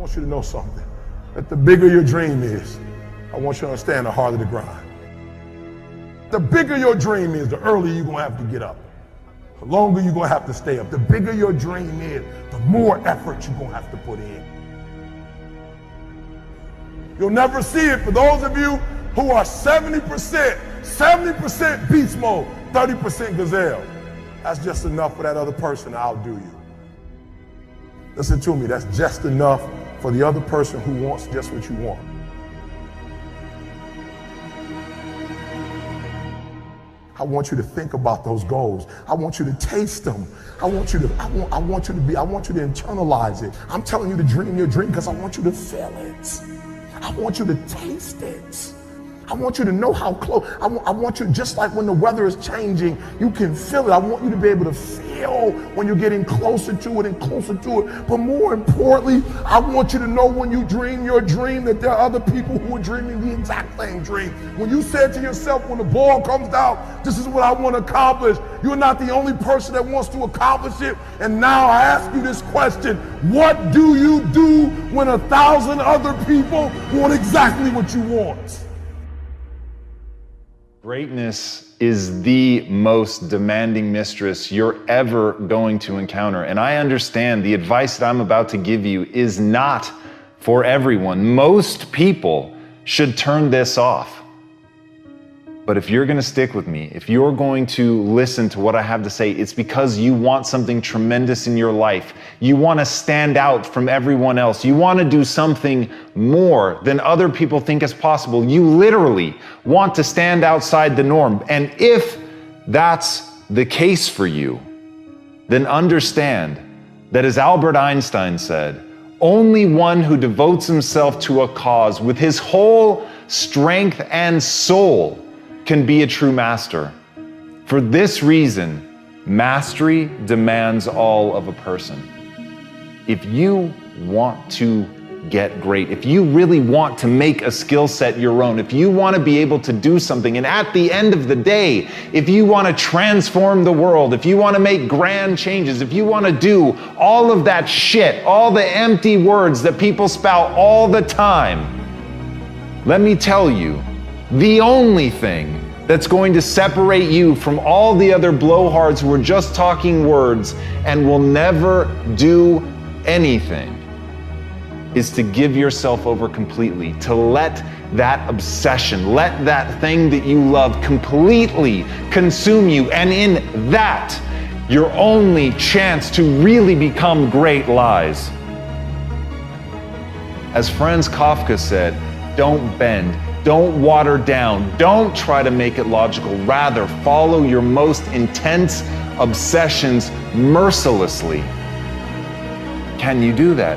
want you to know something, that the bigger your dream is, I want you to understand the harder the grind. The bigger your dream is, the earlier you're gonna have to get up. The longer you're gonna have to stay up. The bigger your dream is, the more effort you're gonna have to put in. You'll never see it for those of you who are 70% beast mode, 30% gazelle. That's just enough for that other person to outdo you. Listen to me, that's just enough for the other person who wants just what you want. I want you to think about those goals. I want you to taste them. I want you to internalize it. I'm telling you to dream your dream because I want you to feel it. I want you to taste it. I want you to know how close. I want you, just like when the weather is changing, you can feel it. I want you to be able to feel when you're getting closer to it and closer to it. But more importantly, I want you to know when you dream your dream that there are other people who are dreaming the exact same dream. When you said to yourself, when the ball comes out, this is what I want to accomplish, you're not the only person that wants to accomplish it. And now I ask you this question: what do you do when 1,000 other people want exactly what you want? Greatness is the most demanding mistress you're ever going to encounter. And I understand the advice that I'm about to give you is not for everyone. Most people should turn this off. But if you're going to stick with me, if you're going to listen to what I have to say, it's because you want something tremendous in your life. You want to stand out from everyone else. You want to do something more than other people think is possible. You literally want to stand outside the norm. And if that's the case for you, then understand that, as Albert Einstein said, only one who devotes himself to a cause with his whole strength and soul can be a true master. For this reason, mastery demands all of a person. If you want to get great, if you really want to make a skill set your own, if you want to be able to do something, and at the end of the day, if you want to transform the world, if you want to make grand changes, if you want to do all of that shit, all the empty words that people spout all the time, let me tell you, the only thing that's going to separate you from all the other blowhards who are just talking words and will never do anything is to give yourself over completely, to let that obsession, let that thing that you love completely consume you. And in that, your only chance to really become great lies. As Franz Kafka said, don't bend. Don't water down. Don't try to make it logical. Rather, follow your most intense obsessions mercilessly. Can you do that?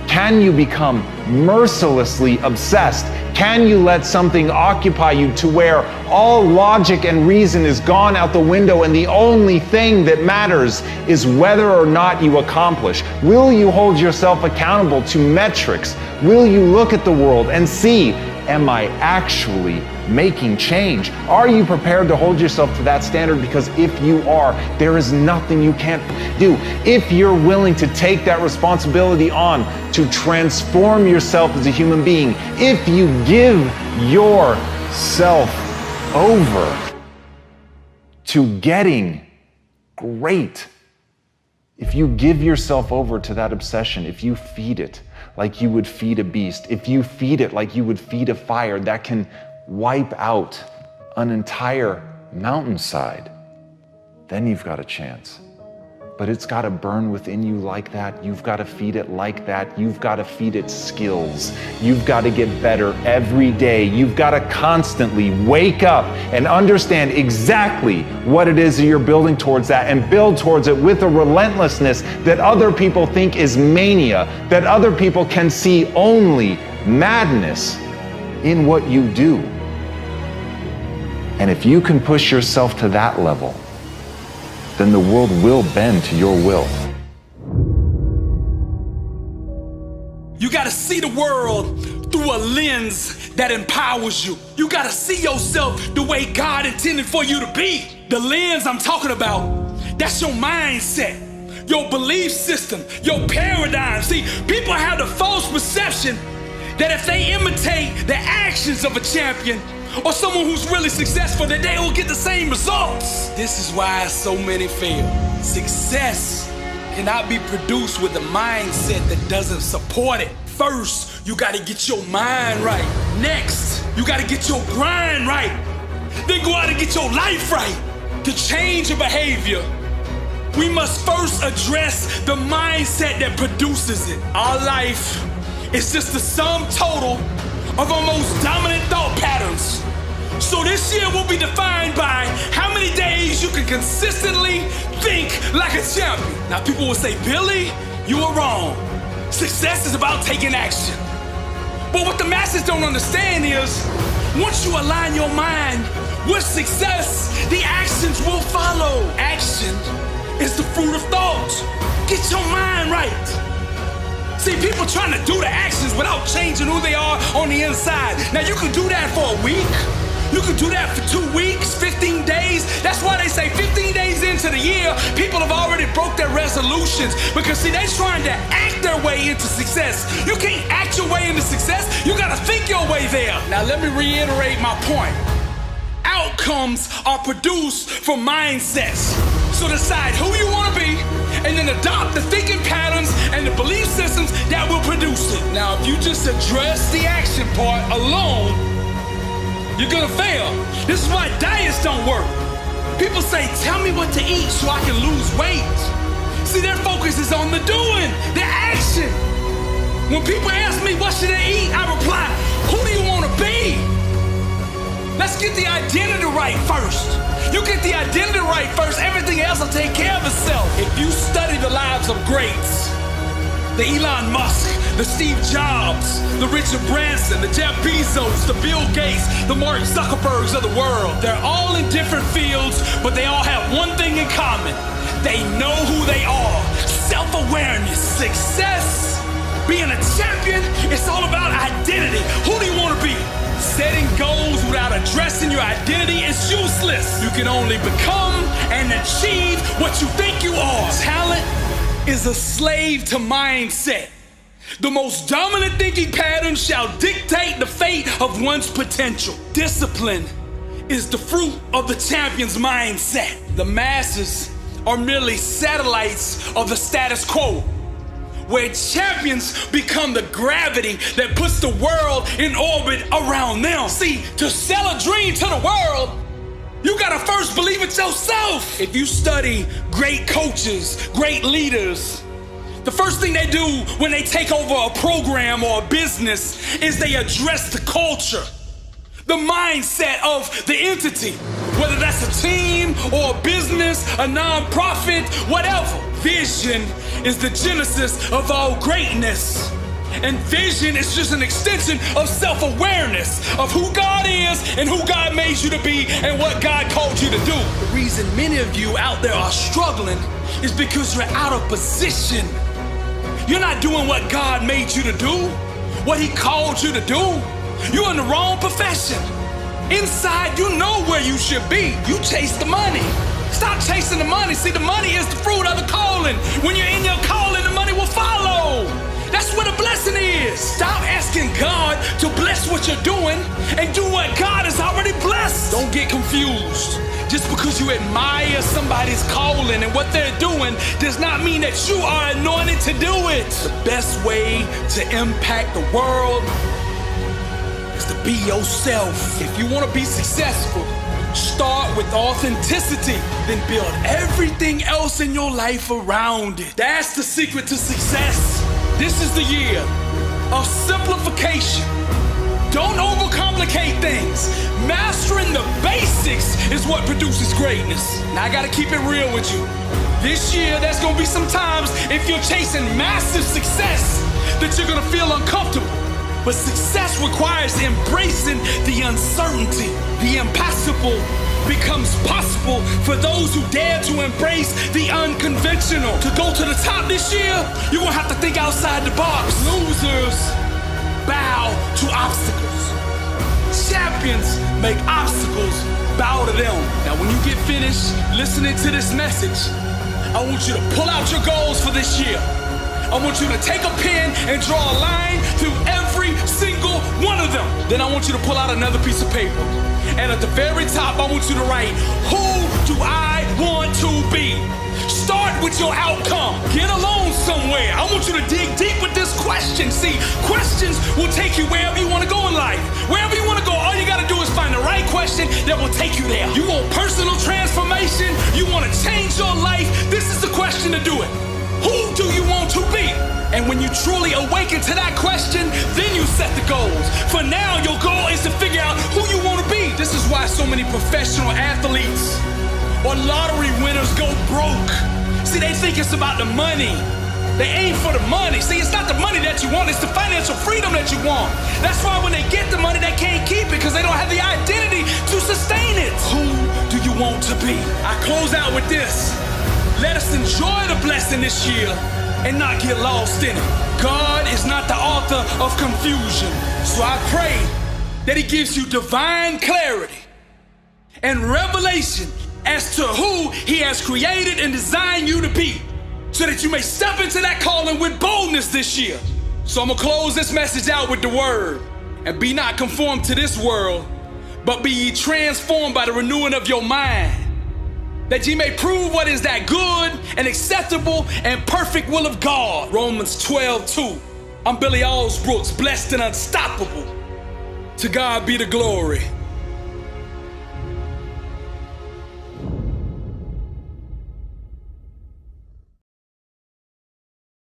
Can you become mercilessly obsessed? Can you let something occupy you to where all logic and reason is gone out the window and the only thing that matters is whether or not you accomplish? Will you hold yourself accountable to metrics? Will you look at the world and see, am I actually making change? Are you prepared to hold yourself to that standard? Because if you are, there is nothing you can't do. If you're willing to take that responsibility on to transform yourself as a human being, if you give yourself over to getting great, if you give yourself over to that obsession, if you feed it like you would feed a beast, if you feed it like you would feed a fire that can wipe out an entire mountainside, then you've got a chance. But it's got to burn within you like that. You've got to feed it like that. You've got to feed it skills. You've got to get better every day. You've got to constantly wake up and understand exactly what it is that you're building towards that, and build towards it with a relentlessness that other people think is mania, that other people can see only madness in what you do. And if you can push yourself to that level, then the world will bend to your will. You gotta see the world through a lens that empowers you. You gotta see yourself the way God intended for you to be. The lens I'm talking about, that's your mindset. your belief system, your paradigm. See, people have the false perception that if they imitate the actions of a champion or someone who's really successful, that they will get the same results. This is why so many fail. Success cannot be produced with a mindset that doesn't support it. First, you gotta get your mind right. Next, you gotta get your grind right. Then go out and get your life right. To change your behavior, we must first address the mindset that produces it. Our life is just the sum total of our most dominant thought patterns. So this year will be defined by how many days you can consistently think like a champion. Now people will say, Billy, you are wrong. Success is about taking action. But what the masses don't understand is, once you align your mind with success, the actions will follow. Action is the fruit of thought. Get your mind right. See, people trying to do the actions without changing who they are on the inside. Now, you can do that for a week. You can do that for 2 weeks, 15 days. That's why they say 15 days into the year, people have already broke their resolutions. Because, see, they're trying to act their way into success. You can't act your way into success. You got to think your way there. Now, let me reiterate my point. Outcomes are produced from mindsets. So decide who you want to be, and then adopt the thinking patterns and the belief systems that will produce it. Now, if you just address the action part alone, you're gonna fail. This is why diets don't work. People say, tell me what to eat so I can lose weight. See, their focus is on the doing, the action. When people ask me, what should I eat? I reply, who do you want to be? Let's get the identity right first. You get the identity right first, everything else will take care of itself. If you study the lives of greats, the Elon Musk, the Steve Jobs, the Richard Branson, the Jeff Bezos, the Bill Gates, the Mark Zuckerbergs of the world, they're all in different fields, but they all have one thing in common. They know who they are. Self-awareness, success, being a champion, it's all about identity. Who do you want to be? Setting goals without addressing your identity is useless. You can only become and achieve what you think you are. Talent is a slave to mindset. The most dominant thinking pattern shall dictate the fate of one's potential. Discipline is the fruit of the champion's mindset. The masses are merely satellites of the status quo, where champions become the gravity that puts the world in orbit around them. See, to sell a dream to the world, you gotta first believe it yourself. If you study great coaches, great leaders, the first thing they do when they take over a program or a business is they address the culture, the mindset of the entity, whether that's a team or a business, a nonprofit, whatever. Vision is the genesis of all greatness. And vision is just an extension of self-awareness of who God is and who God made you to be and what God called you to do. The reason many of you out there are struggling is because you're out of position. You're not doing what God made you to do, what He called you to do. You're in the wrong profession. Inside, you know where you should be. You chase the money. Stop chasing the money. See, the money is the fruit of the calling. When you're in your calling, the money will follow. That's where the blessing is. Stop asking God to bless what you're doing and do what God has already blessed. Don't get confused. Just because you admire somebody's calling and what they're doing does not mean that you are anointed to do it. The best way to impact the world is to be yourself. If you want to be successful, start with authenticity, then build everything else in your life around it. That's the secret to success. This is the year of simplification. Don't overcomplicate things. Mastering the basics is what produces greatness. Now I gotta keep it real with you. This year, there's gonna be some times if you're chasing massive success that you're gonna feel uncomfortable. But success requires embracing the uncertainty. The impossible becomes possible for those who dare to embrace the unconventional. To go to the top this year, you're gonna have to think outside the box. Losers bow to obstacles. Champions make obstacles bow to them. Now when you get finished listening to this message, I want you to pull out your goals for this year. I want you to take a pen and draw a line through every single one of them. Then I want you to pull out another piece of paper. And at the very top, I want you to write, who do I want to be? Start with your outcome. Get alone somewhere. I want you to dig deep with this question. See, questions will take you wherever you want to go in life. Wherever you want to go, all you got to do is find the right question that will take you there. You want personal transformation? You want to change your life? This is the question to do it. Who do you want to be? And when you truly awaken to that question, then you set the goals. For now, your goal is to figure out who you want to be. This is why so many professional athletes or lottery winners go broke. See, they think it's about the money. They aim for the money. See, it's not the money that you want, it's the financial freedom that you want. That's why when they get the money, they can't keep it because they don't have the identity to sustain it. Who do you want to be? I close out with this. Let us enjoy the blessing this year and not get lost in it. God is not the author of confusion. So I pray that He gives you divine clarity and revelation as to who He has created and designed you to be, so that you may step into that calling with boldness this year. So I'm gonna close this message out with the word, and be not conformed to this world, but be ye transformed by the renewing of your mind, that ye may prove what is that good and acceptable and perfect will of God. Romans 12:2. I'm Billy Allsbrooks, blessed and unstoppable. To God be the glory.